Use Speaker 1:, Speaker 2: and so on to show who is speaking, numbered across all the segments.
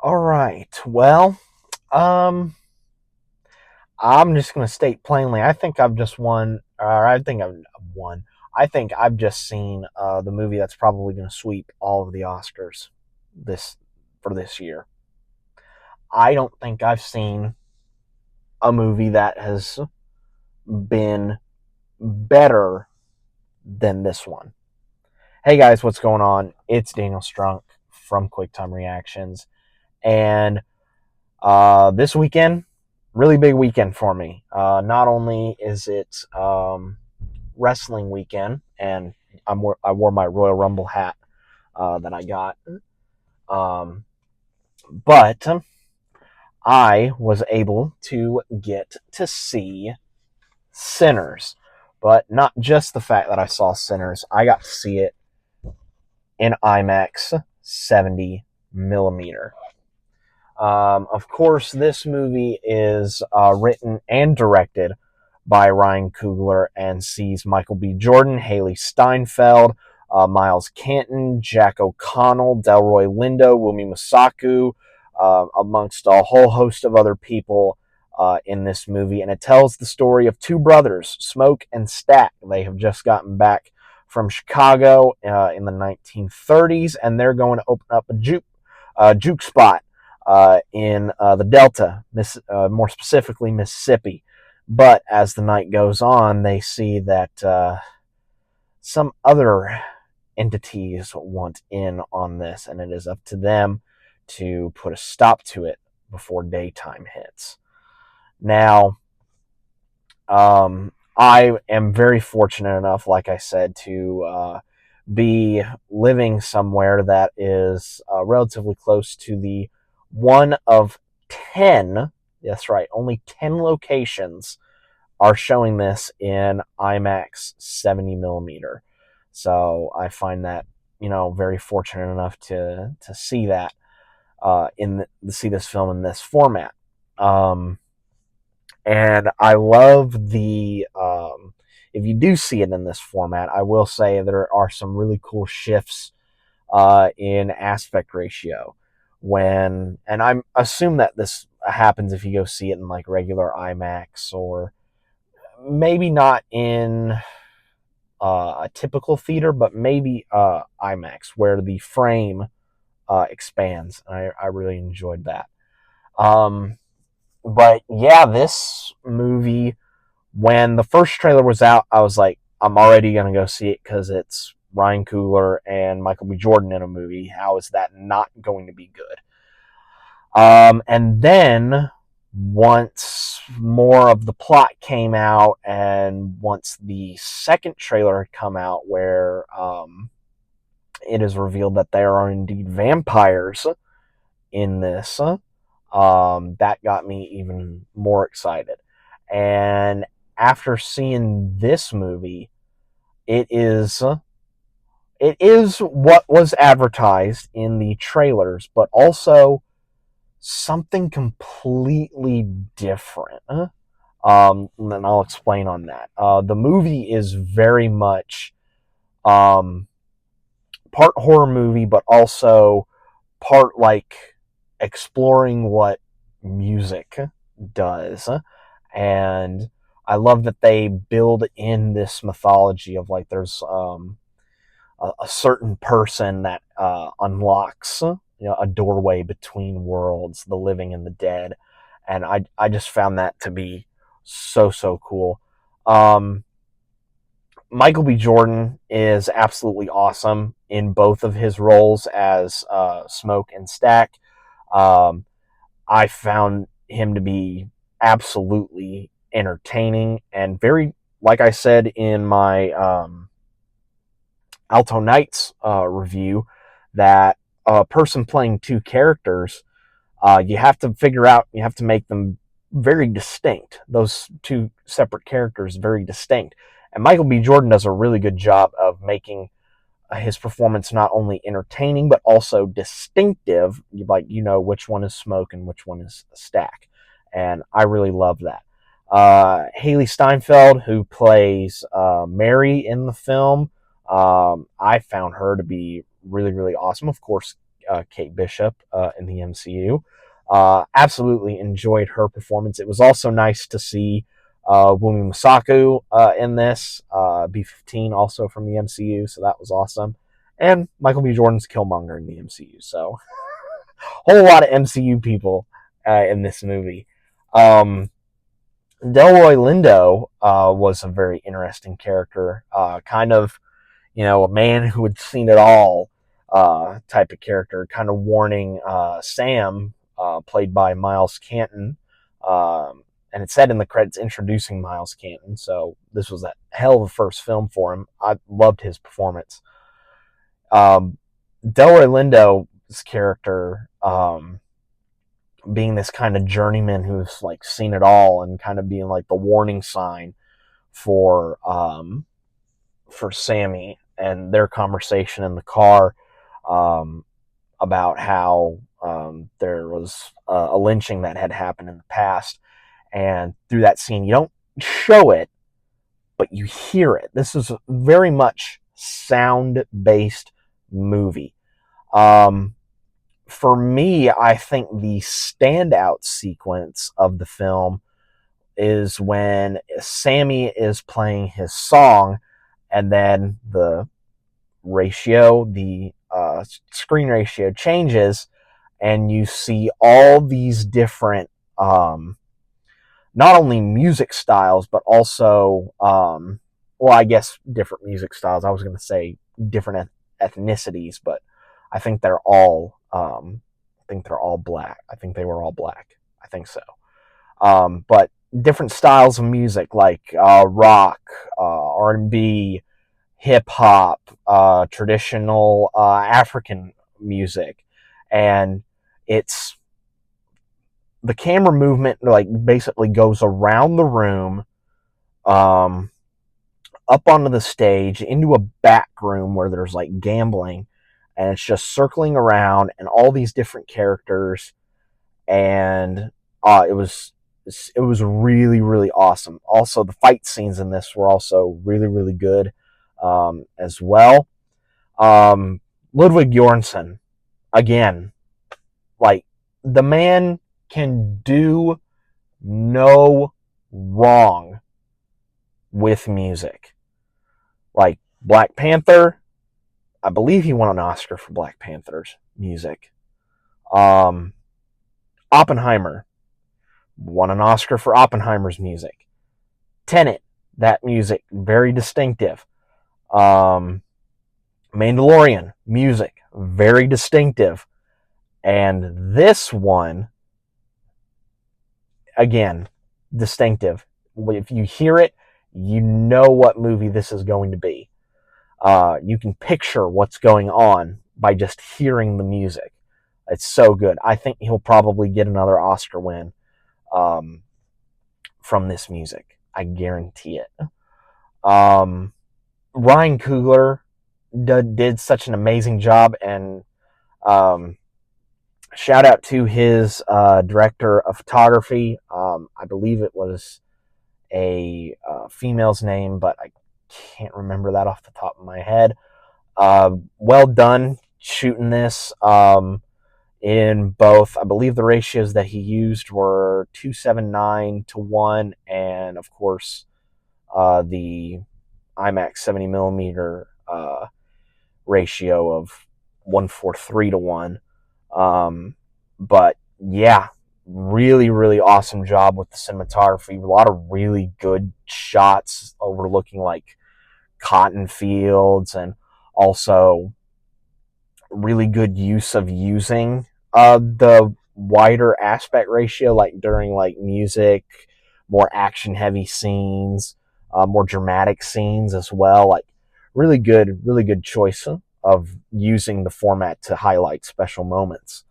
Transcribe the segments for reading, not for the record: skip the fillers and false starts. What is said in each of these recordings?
Speaker 1: All right. Well, um, I'm just going to state plainly. I think I've just won, or I think I've won. I think I've just seen the movie that's probably going to sweep all of the Oscars this for this year. I don't think I've seen a movie that has been better than this one. Hey guys, what's going on? It's Daniel Strunk from QuickTime Reactions, and this weekend, really big weekend for me. Not only is it wrestling weekend, and I wore my Royal Rumble hat that I got, um, but I was able to get to see Sinners. But not just the fact that I saw Sinners, I got to see it in IMAX 70mm. Of course, this movie is written and directed by Ryan Coogler and sees Michael B. Jordan, Haileesteinfeld, Miles Canton, Jack O'Connell, Delroylindo, Wumi Masaku, amongst a whole host of other people in this movie. And it tells the story of two brothers, Smoke and Stack. They have just gotten back from Chicago in the 1930s, and they're going to open up a juke spot in the Delta, more specifically Mississippi. But as the night goes on, they see that some other entities want in on this, and it is up to them to put a stop to it before daytime hits. Now, I am very fortunate enough, like I said, to be living somewhere that is relatively close to the one of 10, that's right, only 10 locations are showing this in IMAX 70mm. So I find that, very fortunate enough to see that, to see this film in this format. And I love if you do see it in this format, I will say there are some really cool shifts in aspect ratio and I assume that this happens if you go see it in like regular IMAX, or maybe not in a typical theater, but maybe IMAX where the frame expands. I really enjoyed that. Um, but yeah, this movie, when the first trailer was out, I was like, I'm already going to go see it because it's Ryan Coogler and Michael B. Jordan in a movie. How is that not going to be good? And then once more of the plot came out, and once the second trailer had come out, where it is revealed that there are indeed vampires in this, that got me even more excited. And after seeing this movie, it is what was advertised in the trailers, but also something completely different. And I'll explain on that. The movie is very much part horror movie, but also part like exploring what music does. And I love that they build in this mythology of like there's a certain person that unlocks a doorway between worlds, the living and the dead, and I just found that to be so cool. Um, Michael B. Jordan is absolutely awesome in both of his roles as Smoke and Stack. Um, I found him to be absolutely entertaining and very, like I said in my Alto Knights review, that a person playing two characters, you have to figure out, you have to make them very distinct. Those two separate characters very distinct. And Michael B. Jordan does a really good job of making his performance not only entertaining but also distinctive. Like, which one is Smoke and which one is Stack, and I really love that. Haileesteinfeld, who plays Mary in the film, I found her to be really awesome. Of course, Kate Bishop in the MCU. Absolutely enjoyed her performance. It was also nice to see Wumi Masaku in this, B-15 also from the MCU, so that was awesome. And Michael B. Jordan's Killmonger in the MCU, so whole lot of MCU people in this movie. Delroylindo was a very interesting character, kind of, a man who had seen it all type of character, kind of warning Sam, played by Miles Canton. And it said in the credits introducing Miles Canton, so this was a hell of a first film for him. I loved his performance. Delroy Lindo's character, being this kind of journeyman who's like seen it all and kind of being like the warning sign for Sammy and their conversation in the car, about how there was a lynching that had happened in the past. And through that scene, you don't show it, but you hear it. This is a very much sound-based movie. For me, I think the standout sequence of the film is when Sammy is playing his song, and then the screen ratio changes, and you see all these different, not only music styles, but also, I guess different music styles. I was going to say different ethnicities, but I think they're all, black. I think they were all black. I think so. But different styles of music like rock, R&B, hip hop, traditional African music, and it's the camera movement like basically goes around the room, up onto the stage into a back room where there's like gambling, and it's just circling around and all these different characters, and it was really, really awesome. Also, the fight scenes in this were also really, really good, as well. Ludwig Göransson, again, like, the man can do no wrong with music. Like Black Panther, I believe he won an Oscar for Black Panther's music. Oppenheimer won an Oscar for Oppenheimer's music. Tenet, that music, very distinctive. Mandalorian, music, very distinctive. And this one, again, distinctive. If you hear it, you know what movie this is going to be. You can picture what's going on by just hearing the music. It's so good. I think he'll probably get another Oscar win from this music. I guarantee it. Ryan Coogler did such an amazing job, and shout out to his director of photography. I believe it was a female's name, but I can't remember that off the top of my head. Well done shooting this in both. I believe the ratios that he used were 2:7:9 to 1, and of course the IMAX 70mm ratio of 1:4:3 to 1. But yeah, really, really awesome job with the cinematography. A lot of really good shots overlooking like cotton fields, and also really good use of using the wider aspect ratio, like during like music, more action heavy scenes, more dramatic scenes as well. Like really good choice of using the format to highlight special moments.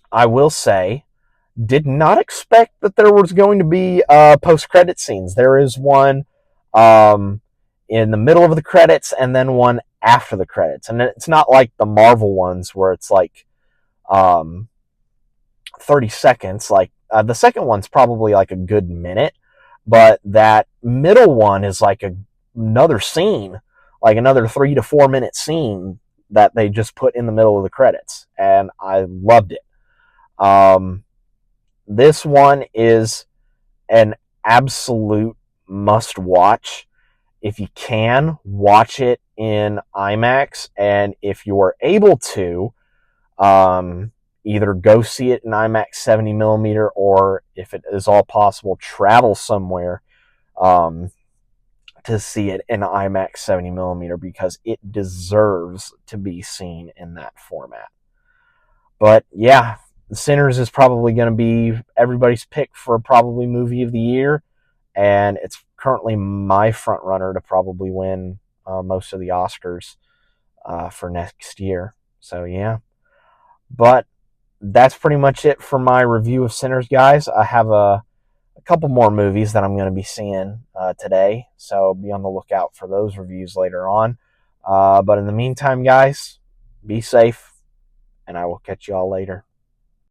Speaker 1: I will say, did not expect that there was going to be post-credit scenes. There is one in the middle of the credits, and then one after the credits. And it's not like the Marvel ones where it's like 30 seconds. Like the second one's probably like a good minute, but that middle one is like another scene, like another 3 to 4 minute scene that they just put in the middle of the credits, and I loved it. Um, this one is an absolute must watch. If you can, watch it in IMAX, and if you're able to, either go see it in IMAX 70mm, or if it is all possible, travel somewhere um, to see it in IMAX 70mm, because it deserves to be seen in that format. But yeah, Sinners is probably going to be everybody's pick for probably movie of the year, and it's currently my front runner to probably win most of the Oscars for next year. So yeah, but that's pretty much it for my review of Sinners, guys. I have a couple more movies that I'm going to be seeing today, so be on the lookout for those reviews later on. But in the meantime, guys, be safe, and I will catch you all later.